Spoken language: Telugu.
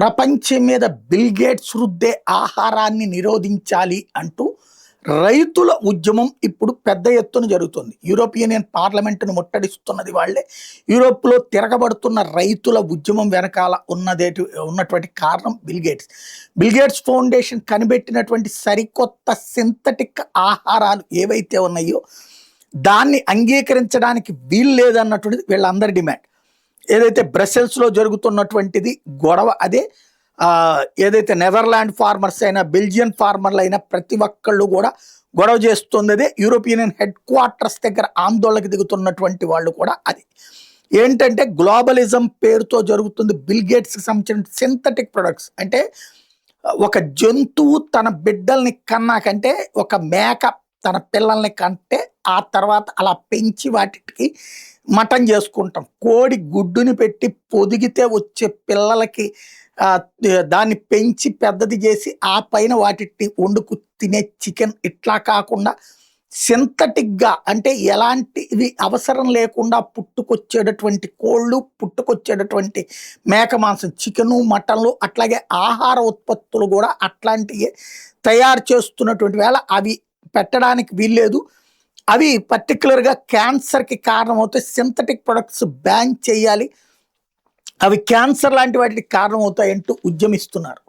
ప్రపంచం మీద బిల్ గేట్స్ రుద్దే ఆహారాన్ని నిరోధించాలి అంటూ రైతుల ఉద్యమం ఇప్పుడు పెద్ద ఎత్తున జరుగుతుంది. యూరోపియన్ యూనియన్ పార్లమెంటును ముట్టడిస్తున్నది వాళ్ళే. యూరోప్లో తిరగబడుతున్న రైతుల ఉద్యమం వెనకాల ఉన్నటువంటి కారణం Bill Gates. Bill Gates foundation కనిపెట్టినటువంటి సరికొత్త సింథటిక్ ఆహారాలు ఏవైతే ఉన్నాయో దాన్ని అంగీకరించడానికి వీలు లేదన్నటువంటిది వీళ్ళందరి డిమాండ్. ఏదైతే బ్రసెల్స్లో జరుగుతున్నటువంటిది గొడవ అదే. ఏదైతే నెదర్లాండ్ ఫార్మర్స్ అయినా బెల్జియన్ ఫార్మర్లు అయినా ప్రతి ఒక్కళ్ళు కూడా గొడవ చేస్తుంది అదే. యూరోపియన్ యూనియన్ హెడ్ క్వార్టర్స్ దగ్గర ఆందోళనకు దిగుతున్నటువంటి వాళ్ళు కూడా అది ఏంటంటే గ్లోబలిజం పేరుతో జరుగుతుంది. బిల్ గేట్స్కి సంబంధించిన సింథటిక్ ప్రొడక్ట్స్ అంటే ఒక జంతువు తన బిడ్డల్ని కన్నాకంటే ఒక మేక తన పిల్లల్ని కంటే ఆ తర్వాత అలా పెంచి వాటికి మటన్ చేసుకుంటాం. కోడి గుడ్డుని పెట్టి పొదిగితే వచ్చే పిల్లలకి దాన్ని పెంచి పెద్దది చేసి ఆ పైన వాటిని వండుకు తినే చికెన్ ఇట్లా కాకుండా సింథటిక్గా అంటే ఎలాంటివి అవసరం లేకుండా పుట్టుకొచ్చేటటువంటి కోళ్ళు, పుట్టుకొచ్చేటటువంటి మేక మాంసం, చికెను, మటన్లు అట్లాగే ఆహార ఉత్పత్తులు కూడా అట్లాంటివి తయారు చేస్తున్నటువంటి వేళ అవి పెట్టడానికి వీల్లేదు. అవి పర్టికులర్గా క్యాన్సర్కి కారణమవుతాయి. సింథటిక్ ప్రొడక్ట్స్ బ్యాన్ చేయాలి, అవి క్యాన్సర్ లాంటి వాటికి కారణమవుతాయంటూ ఉద్యమిస్తున్నారు.